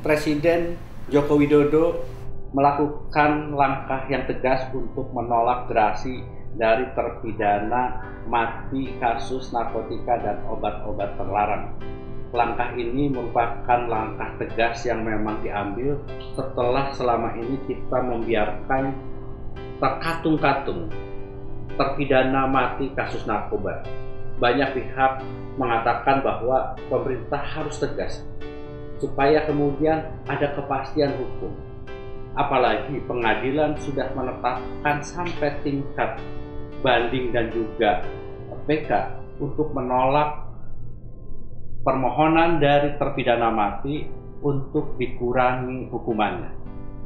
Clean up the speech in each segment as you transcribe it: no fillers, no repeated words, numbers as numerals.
Presiden Joko Widodo melakukan langkah yang tegas untuk menolak gerasi dari terpidana mati kasus narkotika dan obat-obat terlarang. Langkah ini merupakan langkah tegas yang memang diambil setelah selama ini kita membiarkan terkatung-katung terpidana mati kasus narkoba. Banyak pihak mengatakan bahwa pemerintah harus tegas supaya kemudian ada kepastian hukum. Apalagi pengadilan sudah menetapkan sampai tingkat banding dan juga PK untuk menolak permohonan dari terpidana mati untuk dikurangi hukumannya.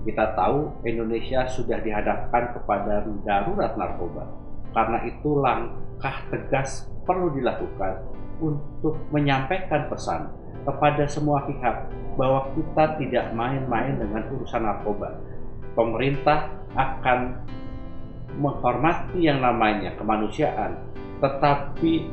Kita tahu Indonesia sudah dihadapkan kepada darurat narkoba. Karena itu langkah tegas perlu dilakukan untuk menyampaikan pesan kepada semua pihak bahwa kita tidak main-main dengan urusan narkoba. Pemerintah akan menghormati yang namanya kemanusiaan, tetapi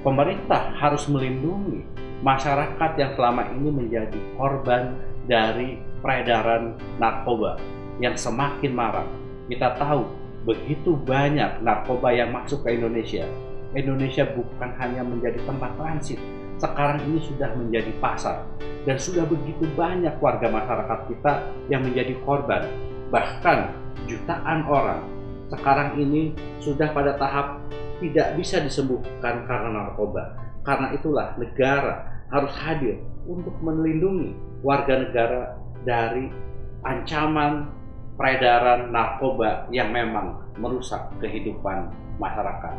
pemerintah harus melindungi masyarakat yang selama ini menjadi korban dari peredaran narkoba yang semakin marak. Kita tahu begitu banyak narkoba yang masuk ke Indonesia. Indonesia bukan hanya menjadi tempat transit, sekarang ini sudah menjadi pasar, dan sudah begitu banyak warga masyarakat kita yang menjadi korban. Bahkan jutaan orang sekarang ini sudah pada tahap tidak bisa disembuhkan karena narkoba. Karena itulah negara harus hadir untuk melindungi warga negara dari ancaman peredaran narkoba yang memang merusak kehidupan masyarakat.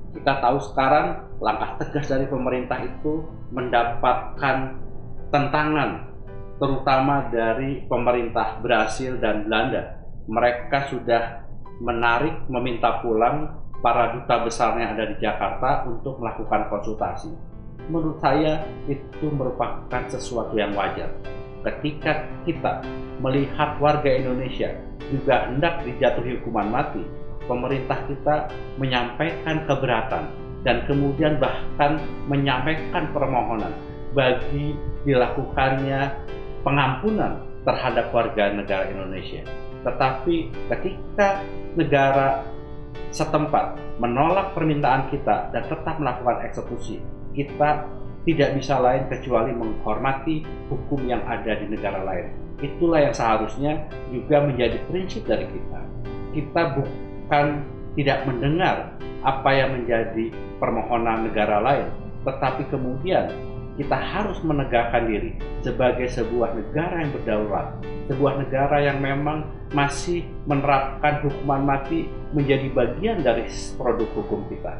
Kita tahu sekarang langkah tegas dari pemerintah itu mendapatkan tentangan, terutama dari pemerintah Brasil dan Belanda. Mereka sudah meminta pulang para duta besarnya ada di Jakarta untuk melakukan konsultasi. Menurut saya itu merupakan sesuatu yang wajar. Ketika kita melihat warga Indonesia juga hendak dijatuhi hukuman mati, pemerintah kita menyampaikan keberatan dan kemudian bahkan menyampaikan permohonan bagi dilakukannya pengampunan terhadap warga negara Indonesia. Tetapi ketika negara setempat menolak permintaan kita dan tetap melakukan eksekusi, kita tidak bisa lain kecuali menghormati hukum yang ada di negara lain. Itulah yang seharusnya juga menjadi prinsip dari kita. Kita bukan tidak mendengar apa yang menjadi permohonan negara lain, tetapi kemudian kita harus menegakkan diri sebagai sebuah negara yang berdaulat, sebuah negara yang memang masih menerapkan hukuman mati menjadi bagian dari produk hukum kita.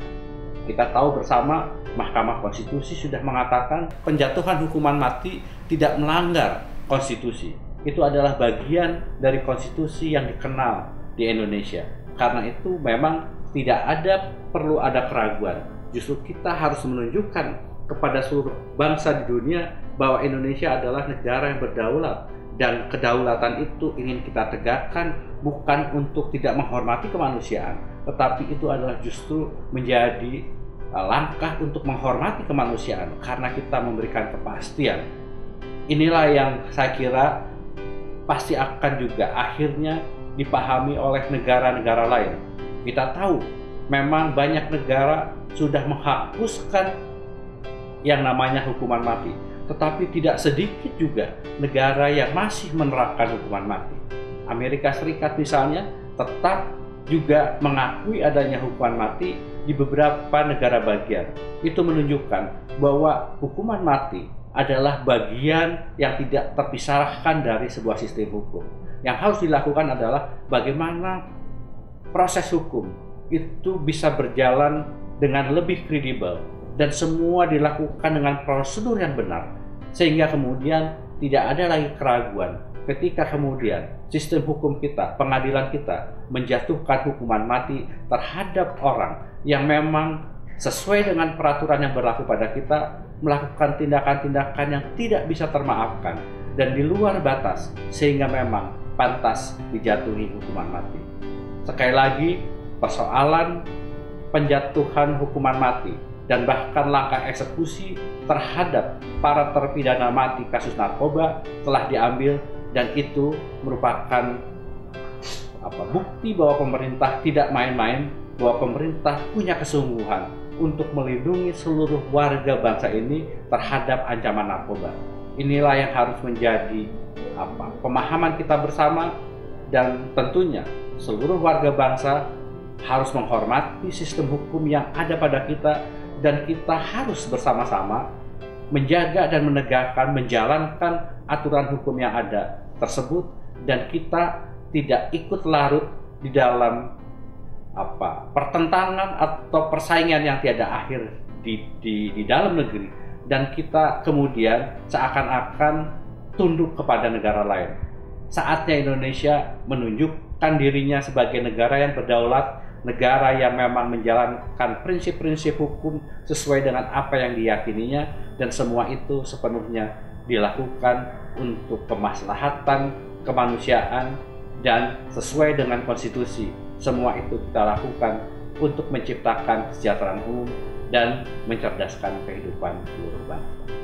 Kita tahu bersama Mahkamah Konstitusi sudah mengatakan penjatuhan hukuman mati tidak melanggar konstitusi. Itu adalah bagian dari konstitusi yang dikenal di Indonesia. Karena itu memang perlu ada keraguan. Justru kita harus menunjukkan kepada seluruh bangsa di dunia bahwa Indonesia adalah negara yang berdaulat, dan kedaulatan itu ingin kita tegakkan bukan untuk tidak menghormati kemanusiaan, tetapi itu adalah justru menjadi langkah untuk menghormati kemanusiaan karena kita memberikan kepastian. Inilah yang saya kira pasti akan juga akhirnya dipahami oleh negara-negara lain. Kita tahu memang banyak negara sudah menghapuskan yang namanya hukuman mati, tetapi tidak sedikit juga negara yang masih menerapkan hukuman mati. Amerika Serikat misalnya tetap juga mengakui adanya hukuman mati di beberapa negara bagian. Itu menunjukkan bahwa hukuman mati adalah bagian yang tidak terpisahkan dari sebuah sistem hukum. Yang harus dilakukan adalah bagaimana proses hukum itu bisa berjalan dengan lebih kredibel dan semua dilakukan dengan prosedur yang benar, sehingga kemudian tidak ada lagi keraguan ketika kemudian sistem hukum kita, pengadilan kita menjatuhkan hukuman mati terhadap orang yang memang sesuai dengan peraturan yang berlaku pada kita, melakukan tindakan-tindakan yang tidak bisa termaafkan dan di luar batas, sehingga memang pantas dijatuhi hukuman mati. Sekali lagi, persoalan penjatuhan hukuman mati dan bahkan langkah eksekusi terhadap para terpidana mati kasus narkoba telah diambil, dan itu merupakan bukti bahwa pemerintah tidak main-main, bahwa pemerintah punya kesungguhan untuk melindungi seluruh warga bangsa ini terhadap ancaman narkoba. Inilah yang harus menjadi pemahaman kita bersama, dan tentunya seluruh warga bangsa harus menghormati sistem hukum yang ada pada kita, dan kita harus bersama-sama menjaga dan menegakkan, menjalankan aturan hukum yang ada tersebut, dan kita tidak ikut larut di dalam pertentangan atau persaingan yang tiada akhir di dalam negeri, dan kita kemudian seakan-akan tunduk kepada negara lain. Saatnya Indonesia menunjukkan dirinya sebagai negara yang berdaulat, negara yang memang menjalankan prinsip-prinsip hukum sesuai dengan apa yang diyakininya, dan semua itu sepenuhnya dilakukan untuk kemaslahatan kemanusiaan dan sesuai dengan konstitusi. Semua itu kita lakukan untuk menciptakan kesejahteraan umum dan mencerdaskan kehidupan seluruh bangsa.